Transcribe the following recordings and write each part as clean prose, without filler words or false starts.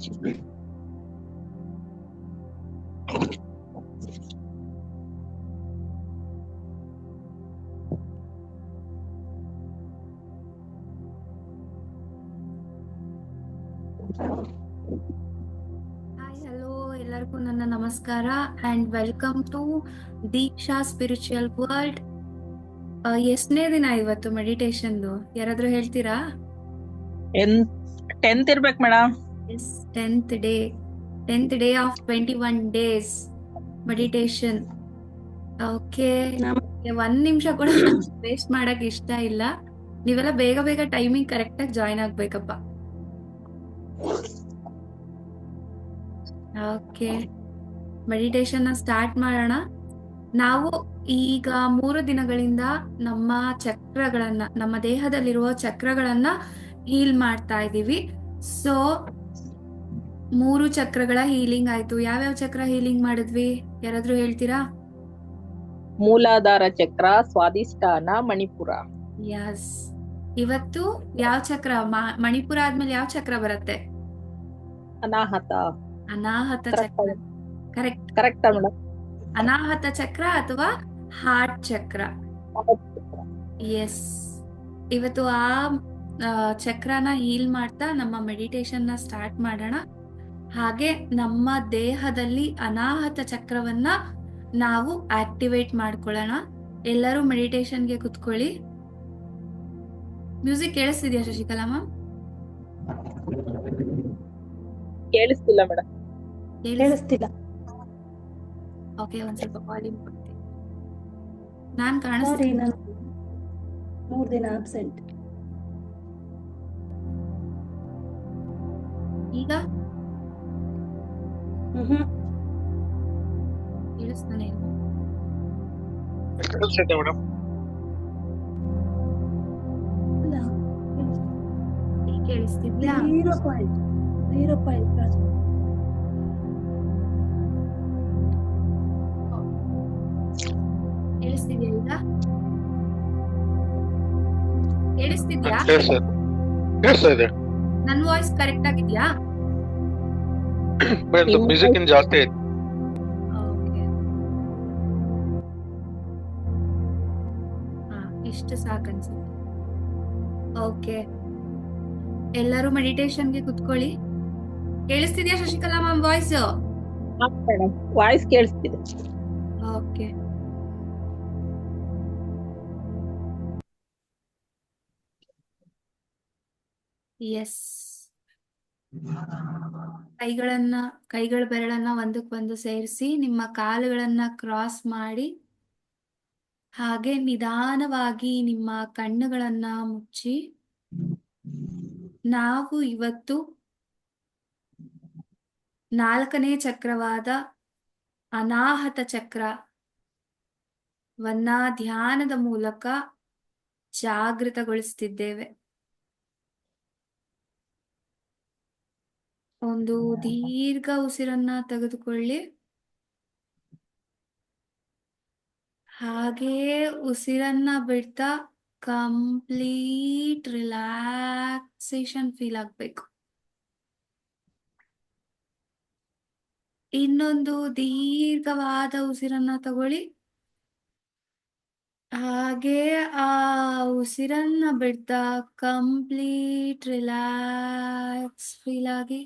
Hi hello ಎಲ್ಲರಿಗೂ ನನ್ನ ನಮಸ್ಕಾರ and welcome to Deeksha spiritual world. ಎಷ್ಟನೇ ದಿನ ಇವತ್ತು ಮೆಡಿಟೇಷನ್ದು ಯಾರಾದ್ರೂ ಹೇಳ್ತೀರಾ? 10th ಇರ್ಬೇಕು madam. Yes, 10th day of 21 days meditation. Okay, 1 ನಿಮಿಷ ಕೂಡ ವೇಸ್ಟ್ ಮಾಡಕ್ ಇಷ್ಟ ಇಲ್ಲ. ನೀವೆಲ್ಲ ಬೇಗ ಬೇಗ ಟೈಮಿಂಗ್ ಕರೆಕ್ಟಾಗಿ ಜಾಯ್ನ್ ಆಗ್ಬೇಕಪ್ಪ. ಓಕೆ, ಮೆಡಿಟೇಷನ್ ಸ್ಟಾರ್ಟ್ ಮಾಡೋಣ. ನಾವು ಈಗ 3 ದಿನಗಳಿಂದ ನಮ್ಮ ಚಕ್ರಗಳನ್ನ, ನಮ್ಮ ದೇಹದಲ್ಲಿರುವ ಚಕ್ರಗಳನ್ನ ಹೀಲ್ ಮಾಡ್ತಾ ಇದ್ದೀವಿ. ಸೊ 3 ಚಕ್ರಗಳ ಹೀಲಿಂಗ್ ಆಯ್ತು. ಯಾವ್ಯಾವ ಚಕ್ರ ಹೀಲಿಂಗ್ ಮಾಡಿದ್ವಿ ಯಾರಾದ್ರೂ ಹೇಳ್ತೀರಾ? ಮೂಲಾಧಾರ ಚಕ್ರ, ಸ್ವಾದಿಷ್ಠಾನ, ಮಣಿಪುರ. ಯಸ್. ಇವತ್ತು ಯಾವ ಚಕ್ರ? ಮಣಿಪುರ ಆದ್ಮೇಲೆ ಯಾವ ಚಕ್ರ ಬರುತ್ತೆ? ಅನಾಹತ. ಅನಾಹತ ಚಕ್ರ. ಕರೆಕ್ಟ್. ಕರೆಕ್ಟಾ ಮೇಡಮ್? ಅನಾಹತ ಚಕ್ರ ಅಥವಾ ಹಾರ್ಟ್ ಚಕ್ರ. ಎಸ್, ಇವತ್ತು ಆ ಚಕ್ರನ ಹೀಲ್ ಮಾಡ್ತಾ ನಮ್ಮ ಮೆಡಿಟೇಷನ್ ನ ಸ್ಟಾರ್ಟ್ ಮಾಡೋಣ. ಹಾಗೆ ನಮ್ಮ ದೇಹದಲ್ಲಿ ಅನಾಹತ ಚಕ್ರವನ್ನ ನಾವು ಆಕ್ಟಿವೇಟ್ ಮಾಡ್ಕೊಳ್ಳೋಣ. ಎಲ್ಲರೂ ಮೆಡಿಟೇಷನ್ಗೆ ಕುತ್ಕೊಳ್ಳಿ. ಮ್ಯೂಸಿಕ್ ಕೇಳಿಸ್ತಿದ್ಯಾ ಶಶಿಕಲಾ ಮ್ಯಾಮ್? ಕೇಳಿಸ್ತಿಲ್ಲ ಮೇಡಮ್. ಕೇಳಿಸ್ತಿಲ್ಲ. ಓಕೆ, ಒಂದ್ ಸ್ವಲ್ಪ ವಾಲ್ಯೂಮ್ ಕೊಡ್ತೀನಿ. ನಾನ್ ಸಾರಿ, ಕಾಣಿಸ್ತೀನಿ. ನಾನು 3 ದಿನ ಆಬ್ಸೆಂಟ್. ಈಗ ಕೇಳಿಸ್ತಾನೆ ಇಲ್ಲ. ಕೇಳಿಸ್ತಿದೆ ಮೇಡಮ್. ಇಲ್ಲ, ಈಗ ಕೇಳಿಸ್ತಿದ್ಯಾ? 0.0. ಕೇಳಿಸ್ತಿದ್ಯಾ ಈಗ? ಕೇಳಿಸ್ತಿದ್ಯಾ? ಕೇಳಿಸ್ತಾ ಇದೆ ನನ್ ವಾಯ್ಸ್ ಕರೆಕ್ಟ್ ಆಗಿದ್ಯಾ? ಮೇಡಮ್, ಮ್ಯೂಸಿಕ್ ಇನ್ ಜಾಸ್ತಿ ಐತೆ. ಓಕೆ, ಇಷ್ಟು ಸಾಕನ್ಸುತ್ತೆ. ಓಕೆ, ಎಲ್ಲರೂ ಮೆಡಿಟೇಷನ್ಗೆ ಕುತ್ಕೊಳ್ಳಿ. ಕೇಳಿಸ್ತಿದ್ಯಾ Shashikala ma'am voice? Madam, voice ಕೇಳಿಸ್ತಿದೆ. Okay, yes. ಕೈಗಳ ಬೆರಳನ್ನ ಒಂದಕ್ಕೊಂದು ಸೇರಿಸಿ ನಿಮ್ಮ ಕಾಲುಗಳನ್ನ ಕ್ರಾಸ್ ಮಾಡಿ ಹಾಗೆ ನಿಧಾನವಾಗಿ ನಿಮ್ಮ ಕಣ್ಣುಗಳನ್ನ ಮುಚ್ಚಿ ನಾವು ಇವತ್ತು 4ನೇ ಚಕ್ರವಾದ ಅನಾಹತ ಚಕ್ರವನ್ನ ಧ್ಯಾನದ ಮೂಲಕ ಜಾಗೃತಗೊಳಿಸ್ತಿದ್ದೇವೆ. ಒಂದು ದೀರ್ಘ ಉಸಿರನ್ನ ತೆಗೆದುಕೊಳ್ಳಿ. ಹಾಗೇ ಉಸಿರನ್ನ ಬಿಡ್ತಾ ಕಂಪ್ಲೀಟ್ ರಿಲ್ಯಾಕ್ಸೇಷನ್ ಫೀಲ್ ಆಗ್ಬೇಕು. ಇನ್ನೊಂದು ದೀರ್ಘವಾದ ಉಸಿರನ್ನ ತಗೊಳ್ಳಿ. ಹಾಗೆ ಆ ಉಸಿರನ್ನ ಬಿಡ್ತಾ ಕಂಪ್ಲೀಟ್ ರಿಲ್ಯಾಕ್ಸ್ ಫೀಲ್ ಆಗಿ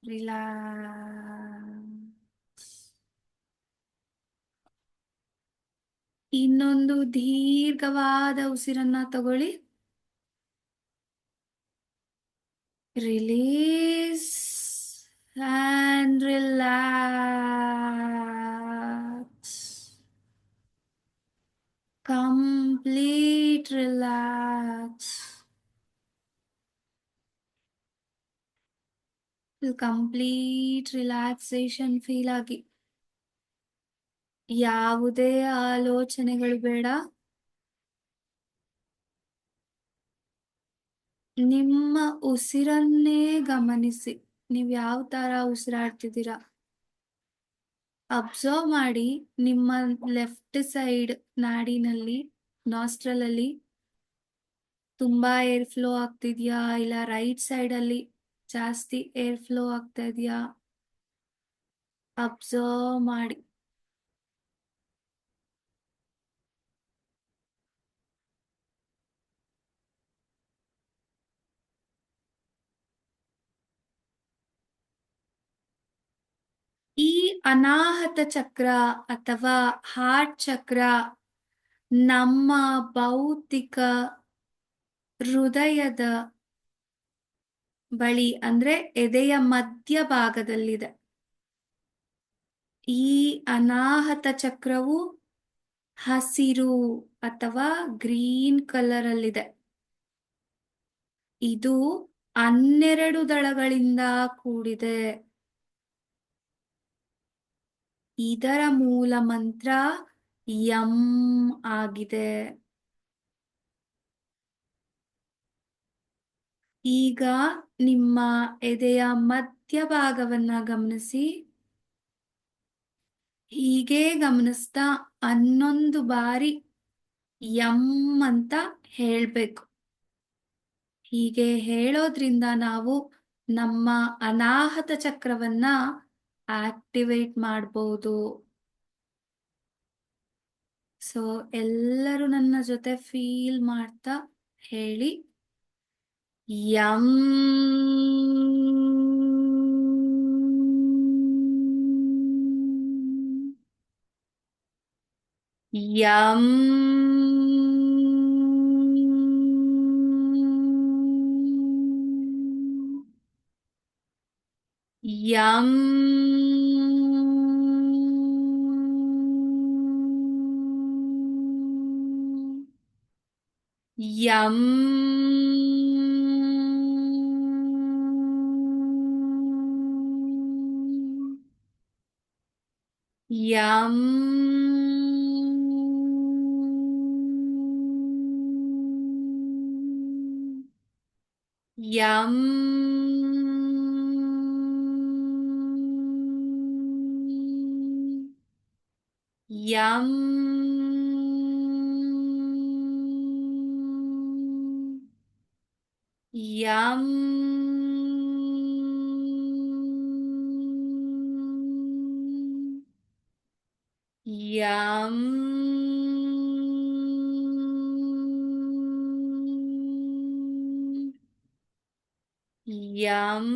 ರಿಲ್ಯಾಕ್ಸ್. ಇನ್ನೊಂದು ದೀರ್ಘವಾದ ಉಸಿರನ್ನ ತಗೊಳ್ಳಿ. Release and relax. Complete relax. Complete relaxation feel ಆಗಿ. ಯಾವುದೇ ಆಲೋಚನೆಗಳು ಬೇಡ. ನಿಮ್ಮ ಉಸಿರನ್ನೇ ಗಮನಿಸಿ. ನೀವು ಯಾವ ತರ ಉಸಿರಾಡ್ತಿದ್ದೀರಾ ಅಬ್ಸರ್ವ್ ಮಾಡಿ. ನಿಮ್ಮ ಲೆಫ್ಟ್ ಸೈಡ್ ನಾಡಿನಲ್ಲಿ, ನಾಸ್ಟ್ರಲ್ ಅಲ್ಲಿ ತುಂಬಾ ಏರ್ ಫ್ಲೋ ಆಗ್ತಿದ್ಯಾ, ಇಲ್ಲ ರೈಟ್ ಸೈಡ್ ಅಲ್ಲಿ ಜಾಸ್ತಿ ಏರ್ ಫ್ಲೋ ಆಗ್ತಾ ಇದೆಯಾ ಅಬ್ಸರ್ವ್ ಮಾಡಿ. ಈ ಅನಾಹತ ಚಕ್ರ ಅಥವಾ ಹಾರ್ಟ್ ಚಕ್ರ ನಮ್ಮ ಭೌತಿಕ ಹೃದಯದ ಬಳಿ ಅಂದ್ರೆ ಎದೆಯ ಮಧ್ಯಭಾಗದಲ್ಲಿದೆ. ಈ ಅನಾಹತ ಚಕ್ರವು ಹಸಿರು ಅಥವಾ ಗ್ರೀನ್ ಕಲರ್ ಅಲ್ಲಿದೆ. ಇದು 12 ದಳಗಳಿಂದ ಕೂಡಿದೆ. ಇದರ ಮೂಲ ಮಂತ್ರ ಯಂ ಆಗಿದೆ. ಈಗ ನಿಮ್ಮ ಎದೆಯ ಮಧ್ಯಭಾಗವನ್ನ ಗಮನಿಸಿ. ಹೀಗೆ ಗಮನಿಸ್ತಾ 11 ಬಾರಿ ಯಂ ಅಂತ ಹೇಳ್ಬೇಕು. ಹೀಗೆ ಹೇಳೋದ್ರಿಂದ ನಾವು ನಮ್ಮ ಅನಾಹತ ಚಕ್ರವನ್ನ ಆಕ್ಟಿವೇಟ್ ಮಾಡಬಹುದು. ಸೊ ಎಲ್ಲರೂ ನನ್ನ ಜೊತೆ ಫೀಲ್ ಮಾಡ್ತಾ ಹೇಳಿ, M. M. M. M. M. M. M. M. M. M.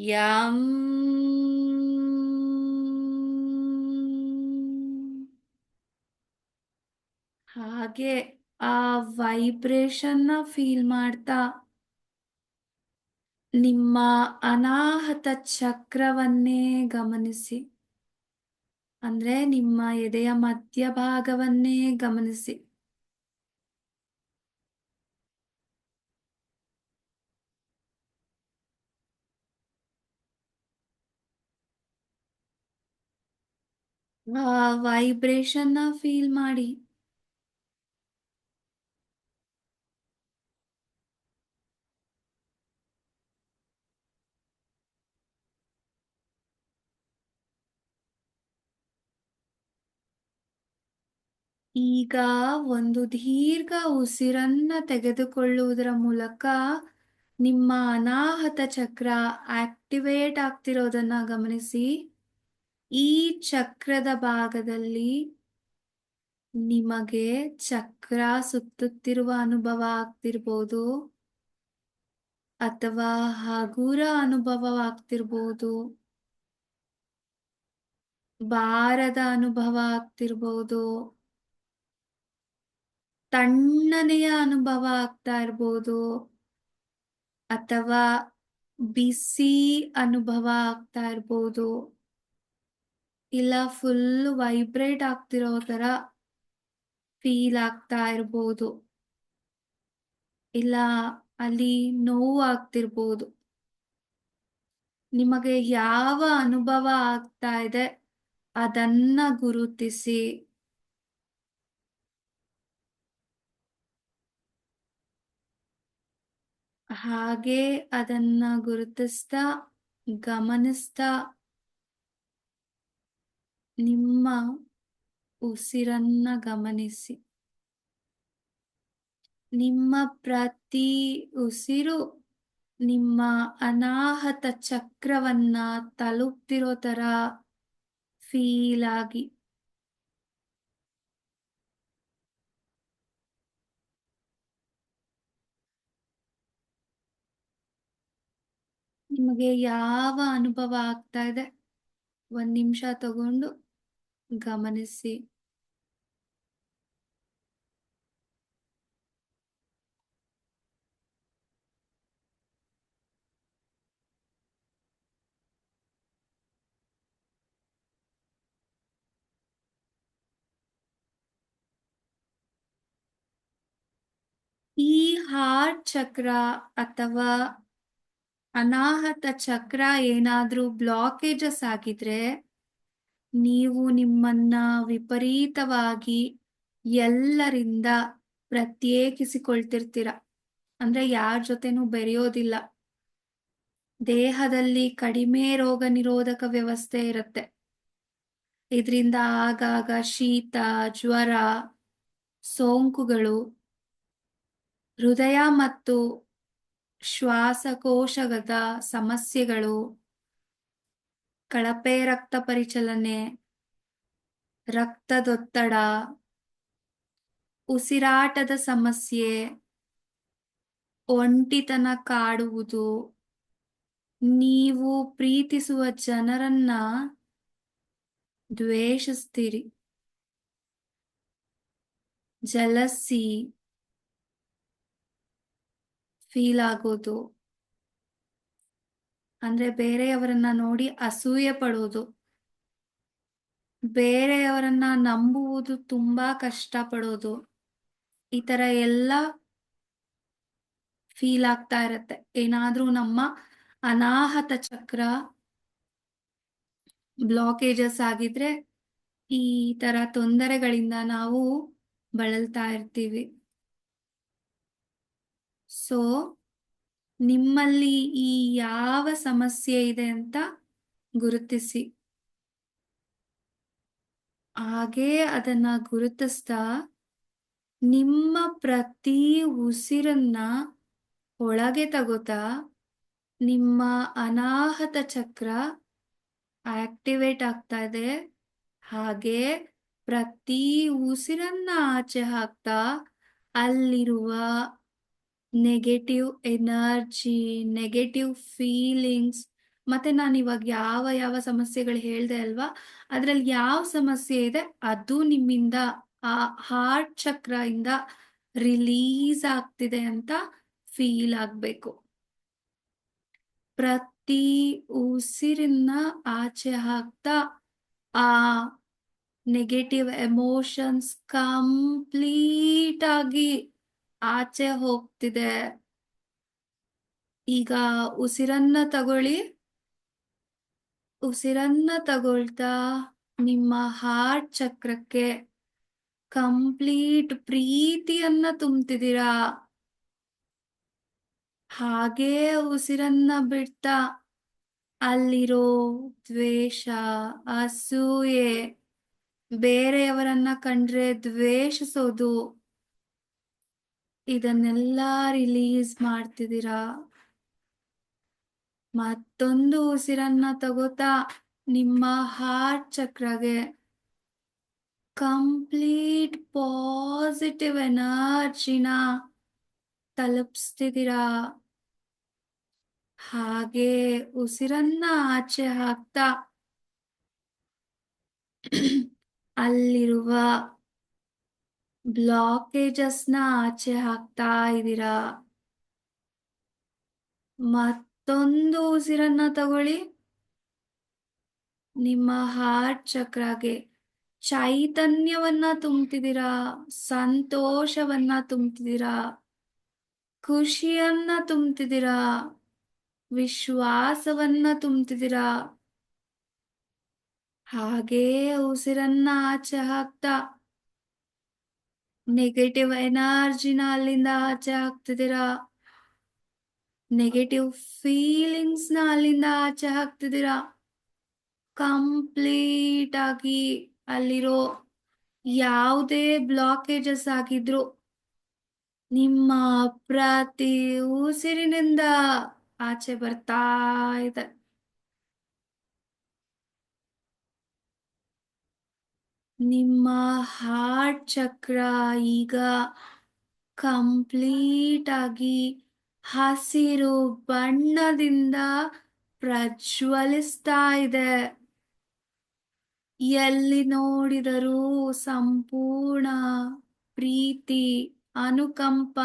M. ಹಾಗೆ ಆ ವೈಬ್ರೇಷನ್ನ ಫೀಲ್ ಮಾಡ್ತಾ ನಿಮ್ಮ ಅನಾಹತ ಚಕ್ರವನ್ನೇ ಗಮನಿಸಿ. ಅಂದ್ರೆ ನಿಮ್ಮ ಎದೆಯ ಮಧ್ಯಭಾಗವನ್ನೇ ಗಮನಿಸಿ. ಆ ವೈಬ್ರೇಷನ್ನ ಫೀಲ್ ಮಾಡಿ. ಈಗ ಒಂದು ದೀರ್ಘ ಉಸಿರನ್ನ ತೆಗೆದುಕೊಳ್ಳುವುದರ ಮೂಲಕ ನಿಮ್ಮ ಅನಾಹತ ಚಕ್ರ ಆಕ್ಟಿವೇಟ್ ಆಗ್ತಿರೋದನ್ನ ಗಮನಿಸಿ. ಈ ಚಕ್ರದ ಭಾಗದಲ್ಲಿ ನಿಮಗೆ ಚಕ್ರ ಸುತ್ತುತ್ತಿರುವ ಅನುಭವ ಆಗ್ತಿರ್ಬೋದು, ಅಥವಾ ಹಗುರ ಅನುಭವವಾಗ್ತಿರ್ಬೋದು, ಭಾರದ ಅನುಭವ ಆಗ್ತಿರ್ಬೋದು, ತಣ್ಣನೆಯ ಅನುಭವ ಆಗ್ತಾ ಇರ್ಬೋದು, ಅಥವಾ ಬಿಸಿ ಅನುಭವ ಆಗ್ತಾ ಇರ್ಬೋದು, ಇಲ್ಲ ಫುಲ್ ವೈಬ್ರೇಟ್ ಆಗ್ತಿರೋ ತರ ಫೀಲ್ ಆಗ್ತಾ ಇರ್ಬೋದು, ಇಲ್ಲ ಅಲ್ಲಿ ನೋವು ಆಗ್ತಿರ್ಬೋದು. ನಿಮಗೆ ಯಾವ ಅನುಭವ ಆಗ್ತಾ ಇದೆ ಅದನ್ನ ಗುರುತಿಸಿ. ಹಾಗೆ ಅದನ್ನ ಗುರುತಿಸ್ತಾ ಗಮನಿಸ್ತಾ ನಿಮ್ಮ ಉಸಿರನ್ನ ಗಮನಿಸಿ. ನಿಮ್ಮ ಪ್ರತಿ ಉಸಿರು ನಿಮ್ಮ ಅನಾಹತ ಚಕ್ರವನ್ನ ತಲುಪ್ತಿರೋ ತರ ಫೀಲ್ ಆಗಿ. ನಿಮಗೆ ಯಾವ ಅನುಭವ ಆಗ್ತಾ ಇದೆ 1 ನಿಮಿಷ ತಗೊಂಡು ಗಮನಿಸಿ. ಈ ಹಾರ್ಟ್ ಚಕ್ರ ಅಥವಾ ಅನಾಹತ ಚಕ್ರ ಏನಾದ್ರೂ ಬ್ಲಾಕೇಜಸ್ ಆಗಿದ್ರೆ ನೀವು ನಿಮ್ಮನ್ನ ವಿಪರೀತವಾಗಿ ಎಲ್ಲರಿಂದ ಪ್ರತ್ಯೇಕಿಸಿಕೊಳ್ತಿರ್ತೀರ. ಅಂದ್ರೆ ಯಾರ ಜೊತೆನೂ ಬೆರೆಯೋದಿಲ್ಲ. ದೇಹದಲ್ಲಿ ಕಡಿಮೆ ರೋಗ ನಿರೋಧಕ ವ್ಯವಸ್ಥೆ ಇರುತ್ತೆ. ಇದರಿಂದ ಆಗಾಗ ಶೀತ, ಜ್ವರ, ಸೋಂಕುಗಳು, ಹೃದಯ ಮತ್ತು ಶ್ವಾಸಕೋಶದ ಸಮಸ್ಯೆಗಳು, ಕಳಪೆ ರಕ್ತ ಪರಿಚಲನೆ, ರಕ್ತದೊತ್ತಡ, ಉಸಿರಾಟದ ಸಮಸ್ಯೆ, ಒಂಟಿತನ ಕಾಡುವುದು, ನೀವು ಪ್ರೀತಿಸುವ ಜನರನ್ನ ದ್ವೇಷಿಸ್ತೀರಿ, ಜಲಸಿ ಫೀಲ್ ಆಗೋದು, ಅಂದ್ರೆ ಬೇರೆಯವರನ್ನ ನೋಡಿ ಅಸೂಯೆ ಪಡೋದು, ಬೇರೆಯವರನ್ನ ನಂಬುವುದು ತುಂಬಾ ಕಷ್ಟ ಪಡೋದು, ಈ ತರ ಎಲ್ಲ ಫೀಲ್ ಆಗ್ತಾ ಇರತ್ತೆ. ಏನಾದ್ರೂ ನಮ್ಮ ಅನಾಹತ ಚಕ್ರ ಬ್ಲಾಕೇಜಸ್ ಆಗಿದ್ರೆ ಈ ತರ ತೊಂದರೆಗಳಿಂದ ನಾವು ಬಳಲ್ತಾ ಇರ್ತೀವಿ. ಸೊ ನಿಮ್ಮಲ್ಲಿ ಈ ಯಾವ ಸಮಸ್ಯೆ ಇದೆ ಅಂತ ಗುರುತಿಸಿ. ಹಾಗೇ ಅದನ್ನ ಗುರುತಿಸ್ತಾ ನಿಮ್ಮ ಪ್ರತಿ ಉಸಿರನ್ನ ಒಳಗೆ ತಗೋತಾ ನಿಮ್ಮ ಅನಾಹತ ಚಕ್ರ ಆಕ್ಟಿವೇಟ್ ಆಗ್ತಾ ಇದೆ. ಹಾಗೆ ಪ್ರತಿ ಉಸಿರನ್ನ ಆಚೆ ಹಾಕ್ತಾ ಅಲ್ಲಿರುವ ನೆಗೆಟಿವ್ ಎನರ್ಜಿ, ನೆಗೆಟಿವ್ ಫೀಲಿಂಗ್ಸ್, ಮತ್ತೆ ನಾನು ಇವಾಗ ಯಾವ ಯಾವ ಸಮಸ್ಯೆಗಳು ಹೇಳ್ದೆ ಅಲ್ವಾ, ಅದ್ರಲ್ಲಿ ಯಾವ ಸಮಸ್ಯೆ ಇದೆ ಅದು ನಿಮ್ಮಿಂದ ಆ ಹಾರ್ಟ್ ಚಕ್ರ ಇಂದ ರಿಲೀಸ್ ಆಗ್ತಿದೆ ಅಂತ ಫೀಲ್ ಆಗ್ಬೇಕು. ಪ್ರತಿ ಉಸಿರನ್ನ ಆಚೆ ಹಾಕ್ತಾ ಆ ನೆಗೆಟಿವ್ ಎಮೋಷನ್ಸ್ ಕಂಪ್ಲೀಟ್ ಆಗಿ ಆಚೆ ಹೋಗ್ತಿದೆ. ಈಗ ಉಸಿರನ್ನ ತಗೊಳ್ಳಿ. ಉಸಿರನ್ನ ತಗೊಳ್ತಾ ನಿಮ್ಮ ಹಾರ್ಟ್ ಚಕ್ರಕ್ಕೆ ಕಂಪ್ಲೀಟ್ ಪ್ರೀತಿಯನ್ನ ತುಂಬ್ತಿದ್ದೀರಾ. ಹಾಗೇ ಉಸಿರನ್ನ ಬಿಡ್ತಾ ಅಲ್ಲಿರೋ ದ್ವೇಷ, ಅಸೂಯೆ, ಬೇರೆಯವರನ್ನ ಕಂಡ್ರೆ ದ್ವೇಷಿಸೋದು, ಇದನ್ನೆಲ್ಲ ರಿಲೀಸ್ ಮಾಡ್ತಿದ್ದೀರಾ. ಮತ್ತೊಂದು ಉಸಿರನ್ನ ತಗೋತಾ ನಿಮ್ಮ ಹಾರ್ಟ್ ಚಕ್ರಗೆ ಕಂಪ್ಲೀಟ್ ಪಾಸಿಟಿವ್ ಎನರ್ಜಿನ ತಲುಪಿಸ್ತಿದ್ದೀರಾ. ಹಾಗೆ ಉಸಿರನ್ನ ಆಚೆ ಹಾಕ್ತಾ ಅಲ್ಲಿರುವ ಬ್ಲಾಕೇಜಸ್ನ ಆಚೆ ಹಾಕ್ತಾ ಇದ್ದೀರಾ. ಮತ್ತೊಂದು ಉಸಿರನ್ನ ತಗೊಳ್ಳಿ. ನಿಮ್ಮ ಹಾರ್ಟ್ ಚಕ್ರಗೆ ಚೈತನ್ಯವನ್ನ ತುಂಬ್ತಿದ್ದೀರಾ, ಸಂತೋಷವನ್ನ ತುಂಬ್ತಿದ್ದೀರಾ, ಖುಷಿಯನ್ನ ತುಂಬ್ತಿದ್ದೀರಾ, ವಿಶ್ವಾಸವನ್ನ ತುಂಬ್ತಿದ್ದೀರಾ. ಹಾಗೇ ಉಸಿರನ್ನ ಆಚೆ ಹಾಕ್ತಾ ನೆಗೆಟಿವ್ ಎನರ್ಜಿನ ಅಲ್ಲಿಂದ ಆಚೆ ಹಾಕ್ತಿದ್ದೀರಾ, ನೆಗೆಟಿವ್ ಫೀಲಿಂಗ್ಸ್ನ ಅಲ್ಲಿಂದ ಆಚೆ ಹಾಕ್ತಿದ್ದೀರಾ. ಕಂಪ್ಲೀಟ್ ಆಗಿ ಅಲ್ಲಿರೋ ಯಾವುದೇ ಬ್ಲಾಕೇಜಸ್ ಆಗಿದ್ರು ನಿಮ್ಮ ಪ್ರತಿ ಉಸಿರಿನಿಂದ ಆಚೆ ಬರ್ತಾ ಇದೆ. ನಿಮ್ಮ ಹಾರ್ಟ್ ಚಕ್ರ ಈಗ ಕಂಪ್ಲೀಟ್ ಆಗಿ ಹಸಿರು ಬಣ್ಣದಿಂದ ಪ್ರಜ್ವಲಿಸ್ತಾ ಇದೆ. ಎಲ್ಲಿ ನೋಡಿದರೂ ಸಂಪೂರ್ಣ ಪ್ರೀತಿ, ಅನುಕಂಪ,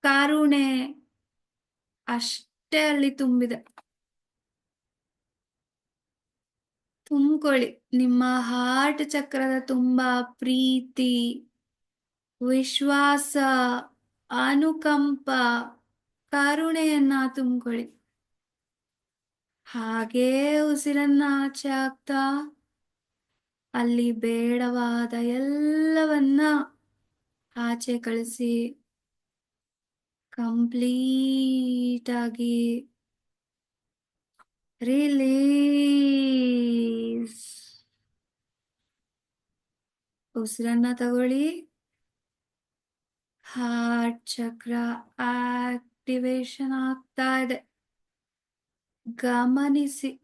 ಕರುಣೆ ಅಷ್ಟೇ ಅಲ್ಲಿ ತುಂಬಿದೆ. ತುಂಬಿಕೊಳ್ಳಿ. ನಿಮ್ಮ ಹಾರ್ಟ್ ಚಕ್ರದ ತುಂಬಾ ಪ್ರೀತಿ, ವಿಶ್ವಾಸ, ಅನುಕಂಪ, ಕರುಣೆಯನ್ನ ತುಂಬಿಕೊಳ್ಳಿ. ಹಾಗೇ ಉಸಿರನ್ನ ಆಚೆ ಹಾಕ್ತಾ ಅಲ್ಲಿ ಬೇಡವಾದ ಎಲ್ಲವನ್ನ ಆಚೆ ಕಳಿಸಿ ಕಂಪ್ಲೀಟ್ ಆಗಿ ರಿಲೀಸ್. ಉಸಿರನ್ನ ತಗೊಳ್ಳಿ. ಹಾರ್ಟ್ ಚಕ್ರ ಆಕ್ಟಿವೇಶನ್ ಆಗ್ತಾ ಇದೆ. ಗಮನಿಸಿ.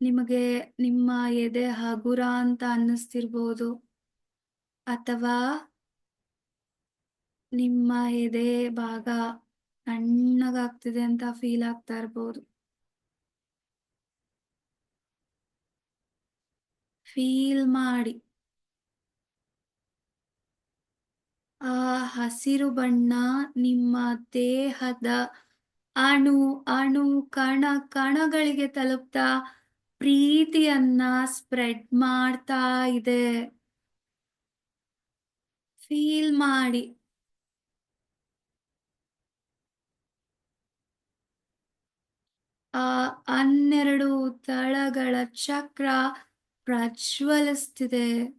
ನಿಮಗೆ ನಿಮ್ಮ ಎದೆ ಹಗುರ ಅಂತ ಅನ್ನಿಸ್ತಿರ್ಬೋದು, ಅಥವಾ ನಿಮ್ಮ ಎದೆ ಭಾಗ ತಣ್ಣಗಾಗ್ತಿದೆ ಅಂತ ಫೀಲ್ ಆಗ್ತಾ ಇರ್ಬೋದು. ಫೀಲ್ ಮಾಡಿ. ಆ ಹಸಿರು ಬಣ್ಣ ನಿಮ್ಮ ದೇಹದ ಅಣು ಅಣು ಕಣ ಕಣಗಳಿಗೆ ತಲುಪ್ತಾ ಪ್ರೀತಿಯನ್ನ ಸ್ಪ್ರೆಡ್ ಮಾಡ್ತಾ ಇದೆ. ಫೀಲ್ ಮಾಡಿ. ಆ 12 ದಳಗಳ ಚಕ್ರ ಪ್ರಜ್ವಲಿಸ್ತಿದೆ.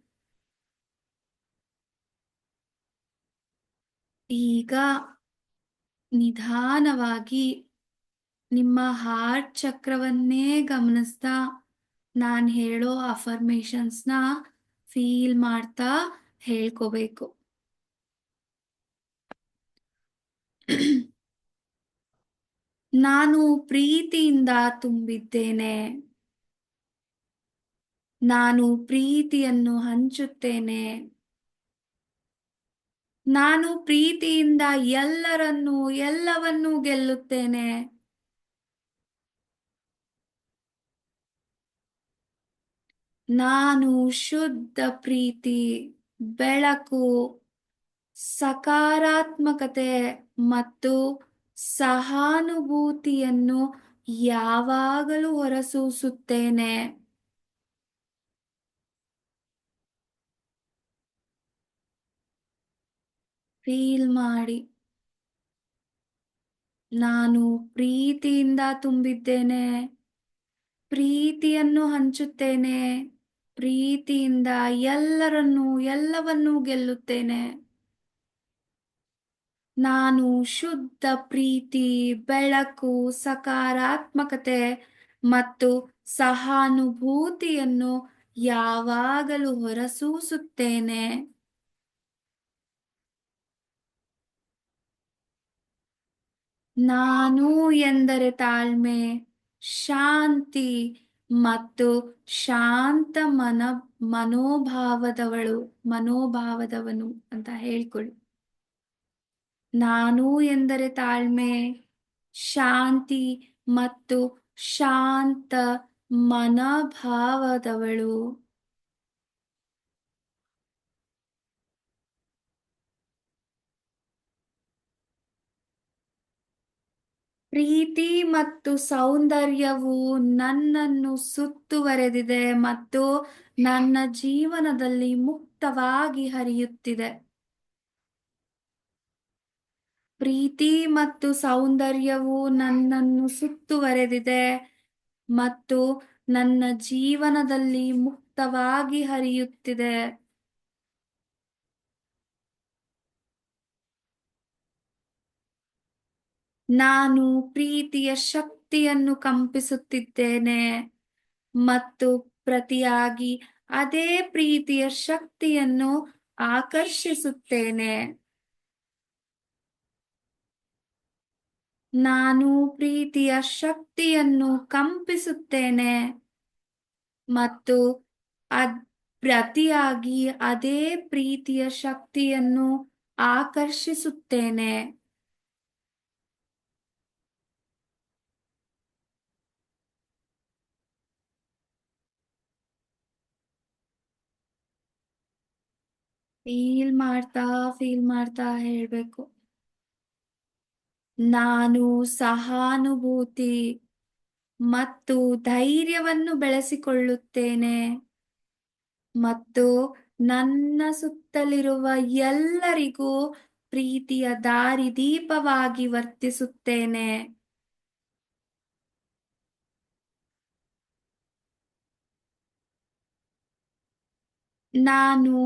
ಈಗ ನಿಧಾನವಾಗಿ ನಿಮ್ಮ ಹಾರ್ಟ್ ಚಕ್ರವನ್ನೇ ಗಮನಿಸ್ತಾ ನಾನು ಹೇಳೋ ಅಫರ್ಮೇಶನ್ಸ್ನ ಫೀಲ್ ಮಾಡ್ತಾ ಹೇಳ್ಕೋಬೇಕು. ನಾನು ಪ್ರೀತಿಯಿಂದ ತುಂಬಿದ್ದೇನೆ. ನಾನು ಪ್ರೀತಿಯನ್ನು ಹಂಚುತ್ತೇನೆ. ನಾನು ಪ್ರೀತಿಯಿಂದ ಎಲ್ಲರನ್ನೂ ಎಲ್ಲವನ್ನೂ ಗೆಲ್ಲುತ್ತೇನೆ. ನಾನು ಶುದ್ಧ ಪ್ರೀತಿ, ಬೆಳಕು, ಸಕಾರಾತ್ಮಕತೆ ಮತ್ತು ಸಹಾನುಭೂತಿಯನ್ನು ಯಾವಾಗಲೂ ಹೊರಸೂಸುತ್ತೇನೆ. ಫೀಲ್ ಮಾಡಿ. ನಾನು ಪ್ರೀತಿಯಿಂದ ತುಂಬಿದ್ದೇನೆ. ಪ್ರೀತಿಯನ್ನು ಹಂಚುತ್ತೇನೆ. ಪ್ರೀತಿಯಿಂದ ಎಲ್ಲರನ್ನೂ ಎಲ್ಲವನ್ನೂ ಗೆಲ್ಲುತ್ತೇನೆ. ನಾನು ಶುದ್ಧ ಪ್ರೀತಿ, ಬೆಳಕು, ಸಕಾರಾತ್ಮಕತೆ ಮತ್ತು ಸಹಾನುಭೂತಿಯನ್ನು ಯಾವಾಗಲೂ ಹೊರಸೂಸುತ್ತೇನೆ. ನಾನು ಎಂದರೆ ತಾಳ್ಮೆ, ಶಾಂತಿ ಮತ್ತು ಶಾಂತ ಮನೋಭಾವದವನು ಅಂತ ಹೇಳ್ಕೊಳ್ಳಿ. ನಾನು ಎಂದರೆ ತಾಳ್ಮೆ, ಶಾಂತಿ ಮತ್ತು ಶಾಂತ ಮನೋಭಾವದವಳು. ಪ್ರೀತಿ ಮತ್ತು ಸೌಂದರ್ಯವು ನನ್ನನ್ನು ಸುತ್ತುವರೆದಿದೆ ಮತ್ತು ನನ್ನ ಜೀವನದಲ್ಲಿ ಮುಕ್ತವಾಗಿ ಹರಿಯುತ್ತಿದೆ. ಪ್ರೀತಿ ಮತ್ತು ಸೌಂದರ್ಯವು ನನ್ನನ್ನು ಸುತ್ತುವರೆದಿದೆ ಮತ್ತು ನನ್ನ ಜೀವನದಲ್ಲಿ ಮುಕ್ತವಾಗಿ ಹರಿಯುತ್ತಿದೆ. ನಾನು ಪ್ರೀತಿಯ ಶಕ್ತಿಯನ್ನು ಕಂಪಿಸುತ್ತಿದ್ದೇನೆ ಮತ್ತು ಪ್ರತಿಯಾಗಿ ಅದೇ ಪ್ರೀತಿಯ ಶಕ್ತಿಯನ್ನು ಆಕರ್ಷಿಸುತ್ತೇನೆ. ನಾನು ಪ್ರೀತಿಯ ಶಕ್ತಿಯನ್ನು ಕಂಪಿಸುತ್ತೇನೆ ಮತ್ತು ಪ್ರತಿಯಾಗಿ ಅದೇ ಪ್ರೀತಿಯ ಶಕ್ತಿಯನ್ನು ಆಕರ್ಷಿಸುತ್ತೇನೆ. ಫೀಲ್ ಮಾಡ್ತಾ ಹೇಳ್ಬೇಕು. ನಾನು ಸಹಾನುಭೂತಿ ಮತ್ತು ಧೈರ್ಯವನ್ನು ಬೆಳೆಸಿಕೊಳ್ಳುತ್ತೇನೆ ಮತ್ತು ನನ್ನ ಸುತ್ತಲಿರುವ ಎಲ್ಲರಿಗೂ ಪ್ರೀತಿಯ ದಾರಿದೀಪವಾಗಿ ವರ್ತಿಸುತ್ತೇನೆ. ನಾನು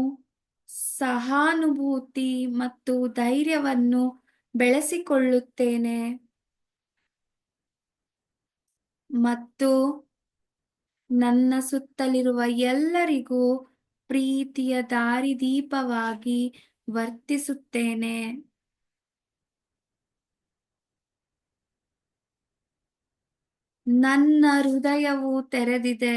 ಸಹಾನುಭೂತಿ ಮತ್ತು ಧೈರ್ಯವನ್ನು ಬೆಳೆಸಿಕೊಳ್ಳುತ್ತೇನೆ ಮತ್ತು ನನ್ನ ಸುತ್ತಲಿರುವ ಎಲ್ಲರಿಗೂ ಪ್ರೀತಿಯ ದಾರಿದೀಪವಾಗಿ ವರ್ತಿಸುತ್ತೇನೆ. ನನ್ನ ಹೃದಯವು ತೆರೆದಿದೆ,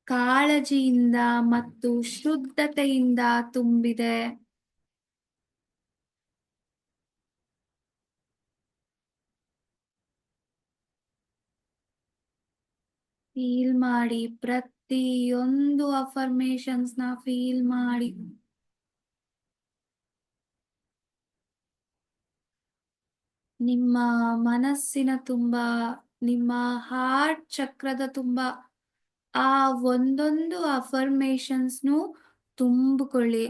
ಕಾಳಜಿಯಿಂದ ಮತ್ತು ಶುದ್ಧತೆಯಿಂದ ತುಂಬಿದೆ. ಫೀಲ್ ಮಾಡಿ, ಪ್ರತಿಯೊಂದು ಅಫರ್ಮೇಶನ್ಸ್ ನ ಫೀಲ್ ಮಾಡಿ. ನಿಮ್ಮ ಮನಸ್ಸಿನ ತುಂಬ, ನಿಮ್ಮ ಹಾರ್ಟ್ ಚಕ್ರದ ತುಂಬ ಆ ಒಂದೊಂದು ಅಫರ್ಮೇಶನ್ಸ್ನು ತುಂಬಿಕೊಳ್ಳಿ.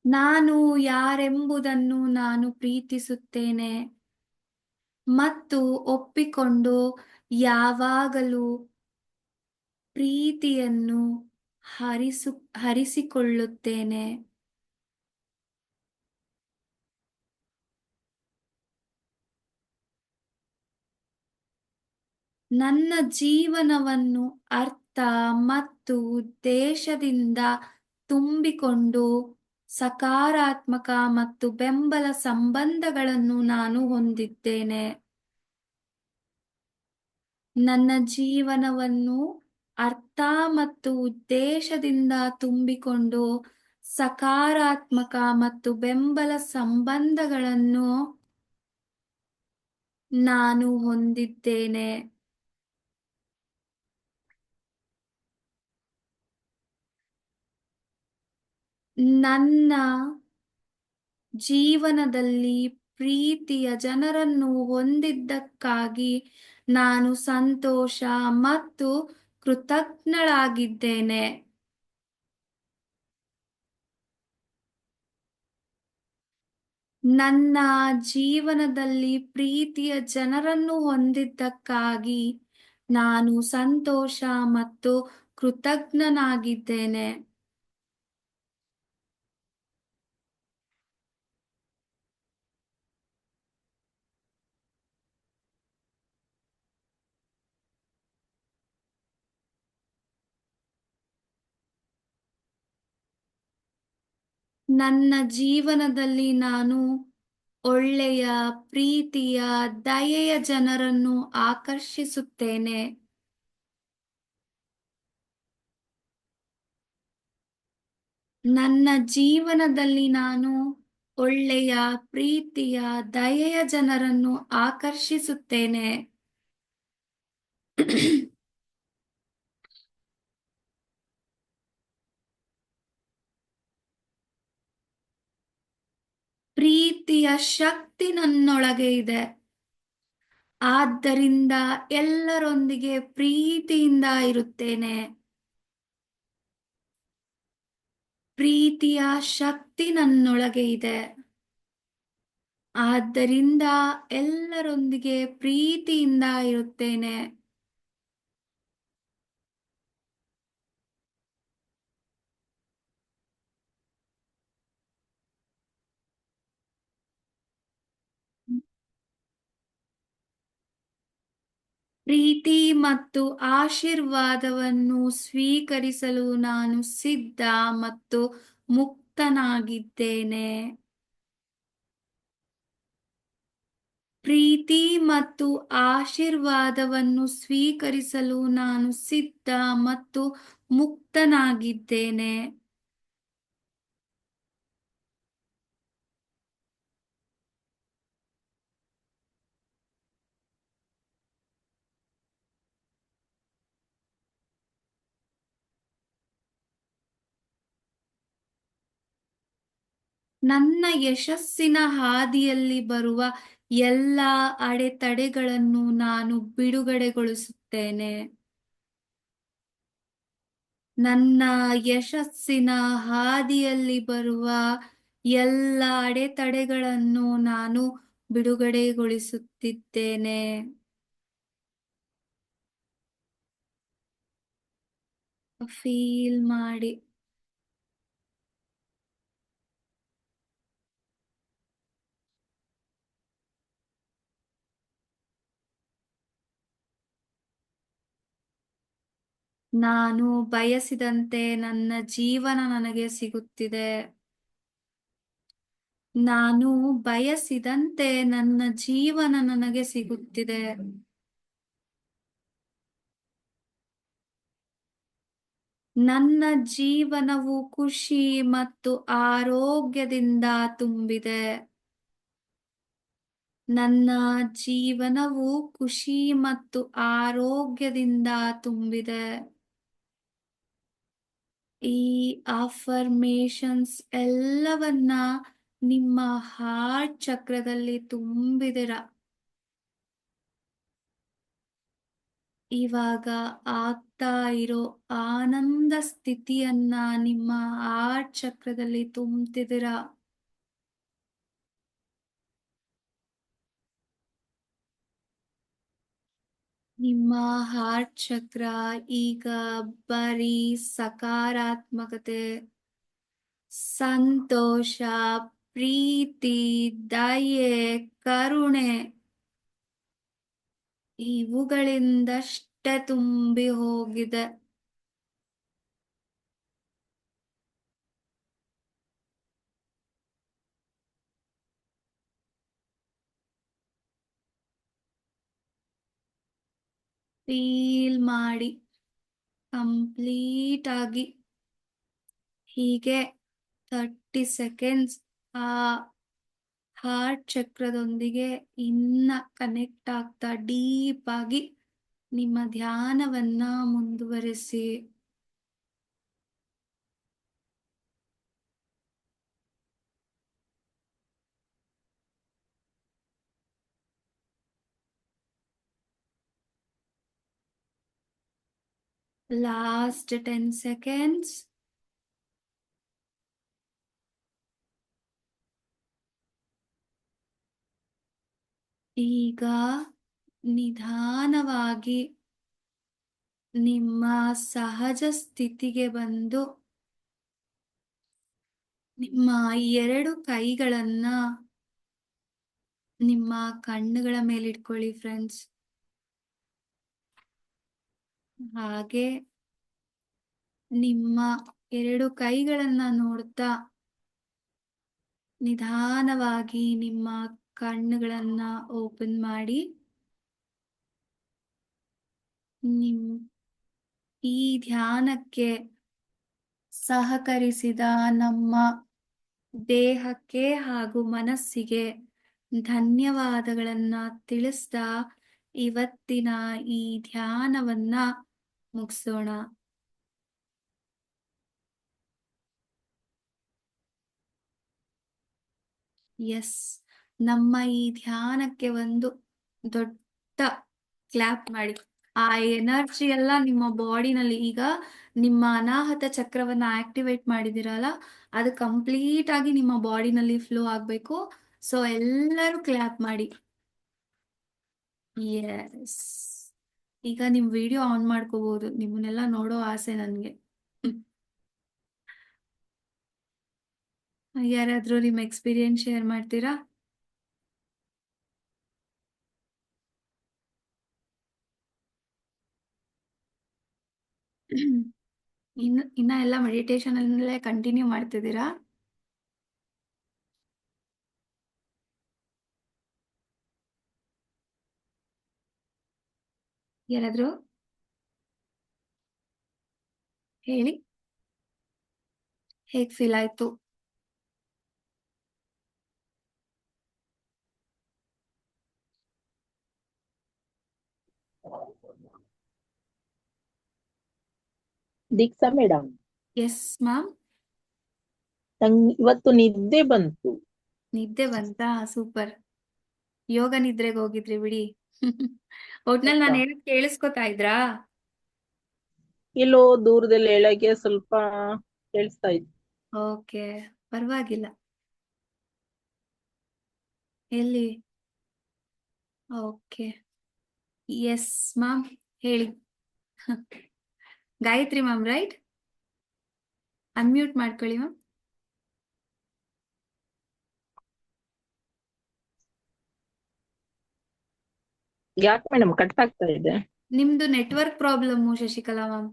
ನಾನು ಯಾರೆಂಬುದನ್ನು ನಾನು ಪ್ರೀತಿಸುತ್ತೇನೆ ಮತ್ತು ಒಪ್ಪಿಕೊಂಡು ಯಾವಾಗಲೂ ಪ್ರೀತಿಯನ್ನು ಹರಿಸಿಕೊಳ್ಳುತ್ತೇನೆ. ನನ್ನ ಜೀವನವನ್ನು ಅರ್ಥ ಮತ್ತು ಉದ್ದೇಶದಿಂದ ತುಂಬಿಕೊಂಡು ಸಕಾರಾತ್ಮಕ ಮತ್ತು ಬೆಂಬಲ ಸಂಬಂಧಗಳನ್ನು ನಾನು ಹೊಂದಿದ್ದೇನೆ. ನನ್ನ ಜೀವನವನ್ನು ಅರ್ಥ ಮತ್ತು ಉದ್ದೇಶದಿಂದ ತುಂಬಿಕೊಂಡು ಸಕಾರಾತ್ಮಕ ಮತ್ತು ಬೆಂಬಲ ಸಂಬಂಧಗಳನ್ನು ನಾನು ಹೊಂದಿದ್ದೇನೆ. ನನ್ನ ಜೀವನದಲ್ಲಿ ಪ್ರೀತಿಯ ಜನರನ್ನು ಹೊಂದಿದ್ದಕ್ಕಾಗಿ ನಾನು ಸಂತೋಷ ಮತ್ತು ಕೃತಜ್ಞಳಾಗಿದ್ದೇನೆ. ನನ್ನ ಜೀವನದಲ್ಲಿ ಪ್ರೀತಿಯ ಜನರನ್ನು ಹೊಂದಿದ್ದಕ್ಕಾಗಿ ನಾನು ಸಂತೋಷ ಮತ್ತು ಕೃತಜ್ಞನಾಗಿದ್ದೇನೆ. ನನ್ನ ಜೀವನದಲ್ಲಿ ನಾನು ಒಳ್ಳೆಯ, ಪ್ರೀತಿಯ, ದಯೆಯ ಜನರನ್ನು ಆಕರ್ಷಿಸುತ್ತೇನೆ. ನನ್ನ ಜೀವನದಲ್ಲಿ ನಾನು ಒಳ್ಳೆಯ, ಪ್ರೀತಿಯ, ದಯೆಯ ಜನರನ್ನು ಆಕರ್ಷಿಸುತ್ತೇನೆ. ಪ್ರೀತಿಯ ಶಕ್ತಿ ನನ್ನೊಳಗೆ ಇದೆ, ಆದ್ದರಿಂದ ಎಲ್ಲರೊಂದಿಗೆ ಪ್ರೀತಿಯಿಂದ ಇರುತ್ತೇನೆ. ಪ್ರೀತಿಯ ಶಕ್ತಿ ನನ್ನೊಳಗೆ ಇದೆ, ಆದ್ದರಿಂದ ಎಲ್ಲರೊಂದಿಗೆ ಪ್ರೀತಿಯಿಂದ ಇರುತ್ತೇನೆ. ಪ್ರೀತಿ ಮತ್ತು ಆಶೀರ್ವಾದವನ್ನು ಸ್ವೀಕರಿಸಲು ನಾನು ಸಿದ್ಧ ಮತ್ತು ಮುಕ್ತನಾಗಿದ್ದೇನೆ. ಪ್ರೀತಿ ಮತ್ತು ಆಶೀರ್ವಾದವನ್ನು ಸ್ವೀಕರಿಸಲು ನಾನು ಸಿದ್ಧ ಮತ್ತು ಮುಕ್ತನಾಗಿದ್ದೇನೆ. ನನ್ನ ಯಶಸ್ಸಿನ ಹಾದಿಯಲ್ಲಿ ಬರುವ ಎಲ್ಲ ಅಡೆತಡೆಗಳನ್ನು ನಾನು ಬಿಡುಗಡೆಗೊಳಿಸುತ್ತೇನೆ. ನನ್ನ ಯಶಸ್ಸಿನ ಹಾದಿಯಲ್ಲಿ ಬರುವ ಎಲ್ಲ ಅಡೆತಡೆಗಳನ್ನು ನಾನು ಬಿಡುಗಡೆಗೊಳಿಸುತ್ತಿದ್ದೇನೆ. ಫೀಲ್ ಮಾಡಿ. ನಾನು ಬಯಸಿದಂತೆ ನನ್ನ ಜೀವನ ನನಗೆ ಸಿಗುತ್ತಿದೆ. ನಾನು ಬಯಸಿದಂತೆ ನನ್ನ ಜೀವನ ನನಗೆ ಸಿಗುತ್ತಿದೆ. ನನ್ನ ಜೀವನವು ಖುಷಿ ಮತ್ತು ಆರೋಗ್ಯದಿಂದ ತುಂಬಿದೆ. ನನ್ನ ಜೀವನವು ಖುಷಿ ಮತ್ತು ಆರೋಗ್ಯದಿಂದ ತುಂಬಿದೆ. ಈ ಅಫರ್ಮೇಷನ್ಸ್ ಎಲ್ಲವನ್ನ ನಿಮ್ಮ ಹಾರ್ಟ್ ಚಕ್ರದಲ್ಲಿ ತುಂಬಿದಿರ. ಇವಾಗ ಆಗ್ತಾ ಇರೋ ಆನಂದ ಸ್ಥಿತಿಯನ್ನ ನಿಮ್ಮ ಹಾರ್ಟ್ ಚಕ್ರದಲ್ಲಿ ತುಂಬ್ತಿದ್ದೀರ. ನಿಮ್ಮ ಹಾರ್ಟ್ ಚಕ್ರ ಈಗ ಬರೀ ಸಕಾರಾತ್ಮಕತೆ, ಸಂತೋಷ, ಪ್ರೀತಿ, ದಯೆ, ಕರುಣೆ ಇವುಗಳಿಂದಷ್ಟೇ ತುಂಬಿ ಹೋಗಿದೆ. ಫೀಲ್ ಮಾಡಿ ಕಂಪ್ಲೀಟ್ ಆಗಿ. ಹೀಗೆ 30 ಸೆಕೆಂಡ್ಸ್ ಆ ಹಾರ್ಟ್ ಚಕ್ರದೊಂದಿಗೆ ಇನ್ನ ಕನೆಕ್ಟ್ ಆಗ್ತಾ ಡೀಪ್ ಆಗಿ ನಿಮ್ಮ ಧ್ಯಾನವನ್ನ ಮುಂದುವರಿಸಿ. Last 10 seconds. ಈಗ ನಿಧಾನವಾಗಿ ನಿಮ್ಮ ಸಹಜ ಸ್ಥಿತಿಗೆ ಬಂದು ನಿಮ್ಮ 2 ಕೈಗಳನ್ನ ನಿಮ್ಮ ಕಣ್ಣುಗಳ ಮೇಲೆ ಇಟ್ಕೊಳ್ಳಿ ಫ್ರೆಂಡ್ಸ್. ಹಾಗೆ ನಿಮ್ಮ 2 ಕೈಗಳನ್ನ ನೋಡ್ತಾ ನಿಧಾನವಾಗಿ ನಿಮ್ಮ ಕಣ್ಣುಗಳನ್ನ ಓಪನ್ ಮಾಡಿ. ಈ ಧ್ಯಾನಕ್ಕೆ ಸಹಕರಿಸಿದ ನಮ್ಮ ದೇಹಕ್ಕೆ ಹಾಗೂ ಮನಸ್ಸಿಗೆ ಧನ್ಯವಾದಗಳನ್ನ ತಿಳಿಸ್ತಾ ಇವತ್ತಿನ ಈ ಧ್ಯಾನವನ್ನ ಮುಗಿಸೋಣ. ಎಸ್, ನಮ್ಮ ಈ ಧ್ಯಾನಕ್ಕೆ ಒಂದು ದೊಡ್ಡ ಕ್ಲಾಪ್ ಮಾಡಿ. ಆ ಎನರ್ಜಿ ಎಲ್ಲ ನಿಮ್ಮ ಬಾಡಿನಲ್ಲಿ, ಈಗ ನಿಮ್ಮ ಅನಾಹತ ಚಕ್ರವನ್ನ ಆಕ್ಟಿವೇಟ್ ಮಾಡಿದಿರಲ್ಲ, ಅದು ಕಂಪ್ಲೀಟ್ ಆಗಿ ನಿಮ್ಮ ಬಾಡಿನಲ್ಲಿ ಫ್ಲೋ ಆಗ್ಬೇಕು. ಸೊ ಎಲ್ಲರೂ ಕ್ಲಾಪ್ ಮಾಡಿ. ಎಸ್, ಈಗ ನಿಮ್ ವಿಡಿಯೋ ಆನ್ ಮಾಡ್ಕೋಬಹುದು. ನಿಮ್ಮನ್ನೆಲ್ಲ ನೋಡೋ ಆಸೆ ನನ್ಗೆ. ಯಾರಾದ್ರೂ ನಿಮ್ಮ ಎಕ್ಸ್ಪೀರಿಯನ್ಸ್ ಶೇರ್ ಮಾಡ್ತೀರಾ? ಇನ್ನ ಎಲ್ಲ ಮೆಡಿಟೇಷನ್ ಅಲ್ಲೇ ಕಂಟಿನ್ಯೂ ಮಾಡ್ತಿದ್ದೀರಾ? ಯಾರಾದ್ರು ಹೇಳಿ, ಹೇಗ್ ಫೀಲ್ ಆಯ್ತು? ದೀಕ್ಷಾ ಮೇಡಮ್, ಎಸ್ ಮ್ಯಾಮ್. ನಂಗೆ ಇವತ್ತು ನಿದ್ದೆ ಬಂತು. ನಿದ್ದೆ ಬಂತಾ? ಸೂಪರ್. ಯೋಗ ನಿದ್ರೆಗೆ ಹೋಗಿದ್ರಿ ಬಿಡಿ. ಒಟ್ನಲ್ಲಿ ನಾನು ಹೇಳೋದ್ ಕೇಳಿಸ್ಕೊತಾ ಇದ್ರಾ? ಎಲ್ಲೋ ದೂರದಲ್ಲಿ ಎಳಗೆ ಸ್ವಲ್ಪ ಕೇಳಿಸ್ತಾ ಇತ್ತು. ಓಕೆ, ಪರವಾಗಿಲ್ಲ. ಎಲ್ಲಿ? ಓಕೆ, ಎಸ್ ಮ್ಯಾಮ್, ಹೇಳಿ. Gayatri ma'am right? ಅನ್ಮ್ಯೂಟ್ ಮಾಡ್ಕೊಳ್ಳಿ ಮ್ಯಾಮ್. ಯಾಕೆ ಮೇಡಮ್ ಕಟ್ ಆಗ್ತಾ ಇದೆ? ನಿಮ್ದು ನೆಟ್ವರ್ಕ್ ಪ್ರಾಬ್ಲಮ್ಮು ಶಶಿಕಲಾ ಮ್ಯಾಮ್.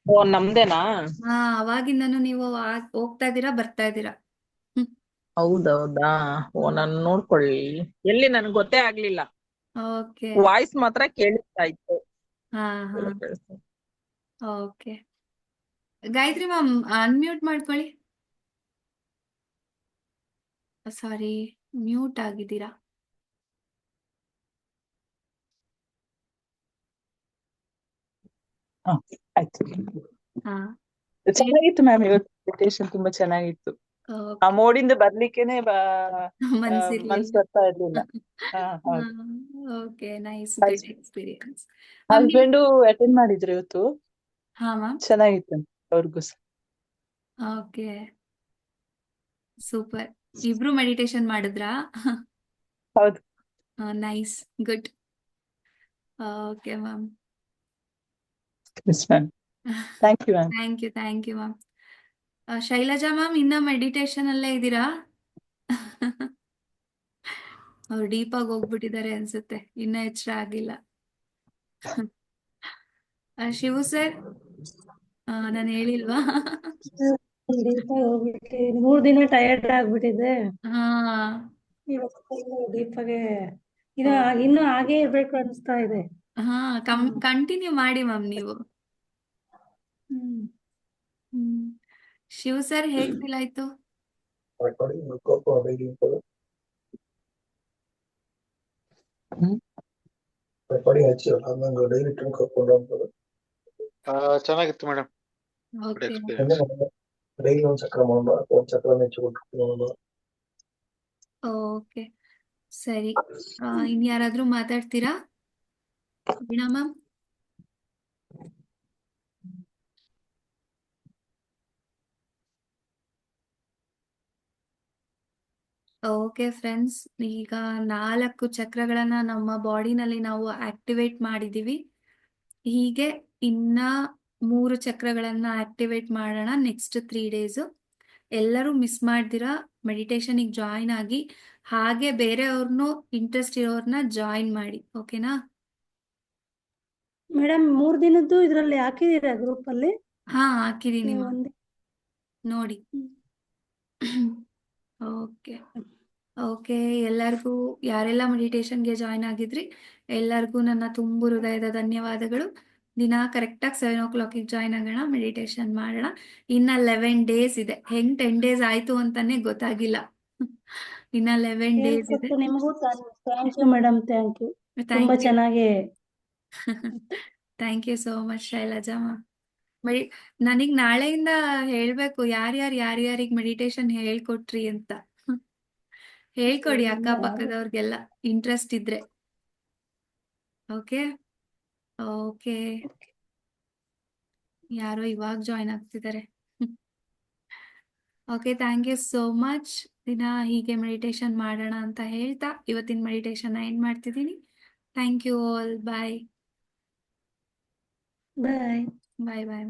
ಓ, ನಮ್ದೇನಾ? ಹಾ, ಅವಾಗಿಂದನು ನೀವು ಹೋಗ್ತಾ ಇದ್ದೀರಾ, ಬರ್ತಾ ಇದ್ದೀರಾ. ಹೌದೌದಾ? ಓ, ನಾನು ನೋಡ್ಕೊಳ್ಳಿ. ಎಲ್ಲಿ ನನ್ಗೆ ಗೊತ್ತೇ ಆಗ್ಲಿಲ್ಲ. ಓಕೆ. ವಾಯ್ಸ್ ಮಾತ್ರ ಕೇಳಿಸ್ತಾ ಇತ್ತು. ಹಾ ಹಾ, ಓಕೆ. ಗಾಯತ್ರಿ ಮ್ಯಾಮ್ ಅನ್ಮ್ಯೂಟ್ ಮಾಡ್ಕೊಳ್ಳಿ. ಸಾರಿ, ಮ್ಯೂಟ್ ಆಗಿದ್ದೀರಾ. ಆಯ್ತು. ಹಾ, ಚೆನ್ನಾಗಿತ್ತು ಮ್ಯಾಮ್, ಇವತ್ತು ಮೆಡಿಟೇಷನ್ ತುಂಬಾ ಚೆನ್ನಾಗಿತ್ತು. ಆ ಓಕೆ. ಮೋಡಿಂದ ಬರ್ಲಿಕ್ಕೇನೆ ಮನ್ಸಿರ್ಲಿಲ್ಲ. ಮನ್ಸ್ ಬರ್ತಾ ಇರ್ಲಿಲ್ಲ. ಹೌದು. Okay, nice, Hus- good experience. Ma'am husband attend ಮಾಡಿದ್ರು ಇವತ್ತು, ಹಾ ಮ್ಯಾಮ್, ಚೆನ್ನಾಗಿತ್ತು ಅವ್ರಿಗೂ ಸಹ. Okay, super. ಇಬ್ರು ಮೆಡಿಟೇಷನ್ ಮಾಡಿದ್ರಾ? ಹೌದು. Nice, good. Okay ma'am. Yes ma'am, thank you ma'am. Thank you ma'am. Shailaja ma'am ಇನ್ನ ಮೆಡಿಟೇಷನ್ ಅಲ್ಲೇ ಇದ್ದೀರಾ? ಅವ್ರು ಡೀಪ್ ಆಗಿ ಹೋಗ್ಬಿಟ್ಟಿದ್ದಾರೆ ಅನ್ಸುತ್ತೆ, ಇನ್ನ ಎಚ್ಚರ ಆಗಿಲ್ಲ. ಶಿವು ಸರ್, ನಾನು ಹೇಳಿಲ್ವಾ? ಡೀಪಾಗಿ ಹೋಗ್ಬಿಟ್ಟು 3 ದಿನ ಟಯರ್ಡ್ ಆಗ್ಬಿಟ್ಟಿದೆ. ಹಾ, ಇವತ್ತು ಡೀಪಾಗೆ ಇನ್ನು ಹಾಗೆ ಇರ್ಬೇಕು ಅನಿಸ್ತಾ ಇದೆ. ಹಾ, ಕಂಟಿನ್ಯೂ ಮಾಡಿ ಮ್ಯಾಮ್ ನೀವು. ಹ್ಮ್. ಶಿವ್ ಸರ್ ಹೇಗ್ ಫೀಲ್ ಆಯ್ತು? ಚೆನ್ನಾಗಿತ್ತು ಮೇಡಮ್. ಓಕೆ ಓಕೆ, ಸರಿ. ಇನ್ಯಾರಾದ್ರೂ ಮಾತಾಡ್ತೀರಾ? ವೀಣಾ ಮ್ಯಾಮ್? ಓಕೆ ಫ್ರೆಂಡ್ಸ್, ಈಗ 4 ಚಕ್ರಗಳನ್ನ ನಮ್ಮ ಬಾಡಿನಲ್ಲಿ ನಾವು ಆಕ್ಟಿವೇಟ್ ಮಾಡಿದೀವಿ. ಹೀಗೆ ಇನ್ನ 3 ಚಕ್ರಗಳನ್ನ ಆಕ್ಟಿವೇಟ್ ಮಾಡೋಣ ನೆಕ್ಸ್ಟ್ 3 ಡೇಸು. ಎಲ್ಲರೂ ಮಿಸ್ ಮಾಡ್ದಿರಾ ಮೆಡಿಟೇಷನಿಗೆ ಜಾಯಿನ್ ಆಗಿ, ಹಾಗೆ ಬೇರೆಯವ್ರನ್ನೂ ಇಂಟ್ರೆಸ್ಟ್ ಇರೋರ್ನ ಜಾಯಿನ್ ಮಾಡಿ, ಓಕೆನಾ? ಮೇಡಮ್ 3 ದಿನದ್ದು ಇದ್ರಲ್ಲಿ ಹಾಕಿದೀರಾ ಗ್ರೂಪ್ ಅಲ್ಲಿ? ಹಾ, ಹಾಕಿದೀನಿ ಮ್ಯಾಮ್, ಒಂದೇ. ನೋಡಿ. ಓಕೆ ಓಕೆ, ಎಲ್ಲರಿಗೂ ಯಾರೆಲ್ಲ ಮೆಡಿಟೇಷನ್ಗೆ ಜಾಯ್ನ್ ಆಗಿದ್ರಿ ಎಲ್ಲರಿಗೂ ನನ್ನ ತುಂಬು ಹೃದಯದ ಧನ್ಯವಾದಗಳು. ದಿನ ಕರೆಕ್ಟಾಗಿ 7 o'clock ಜಾಯ್ನ್ ಆಗೋಣ, ಮೆಡಿಟೇಷನ್ ಮಾಡೋಣ. ಇನ್ನ 11 ಡೇಸ್ ಇದೆ. ಹೆಂಗ್ 10 ಡೇಸ್ ಆಯ್ತು ಅಂತಾನೆ ಗೊತ್ತಾಗಿಲ್ಲ. ಇನ್ನ 11 ಡೇಸ್ ಇದೆ. ಹೇಳ್ಕೊಟ್ಟು ನಿಮಗೂ thank you madam, thank you. ತುಂಬಾ ಥ್ಯಾಂಕ್ ಯು. ಚೆನ್ನಾಗಿ thank you so much Shailaja ma'am. ನನಗ್ ನಾಳೆಯಿಂದ ಹೇಳ್ಬೇಕು ಯಾರ್ಯಾರಿಗೆ ಮೆಡಿಟೇಷನ್ ಹೇಳ್ಕೊಟ್ರಿ ಅಂತ. ಹೇಳ್ಕೊಡಿ ಅಕ್ಕಪಕ್ಕದವ್ರಿಗೆಲ್ಲ ಇಂಟ್ರೆಸ್ಟ್ ಇದ್ರೆ. ಓಕೆ ಓಕೆ, ಯಾರೋ ಇವಾಗ ಜಾಯ್ನ್ ಆಗ್ತಿದ್ದಾರೆ. Okay, thank you so much. ದಿನ ಹೀಗೆ ಮೆಡಿಟೇಷನ್ ಮಾಡೋಣ ಅಂತ ಹೇಳ್ತಾ ಇವತ್ತಿನ ಮೆಡಿಟೇಷನ್ ಎಂಡ್ ಮಾಡ್ತಿದ್ದೀನಿ. Thank you all. Bye bye. Bye bye.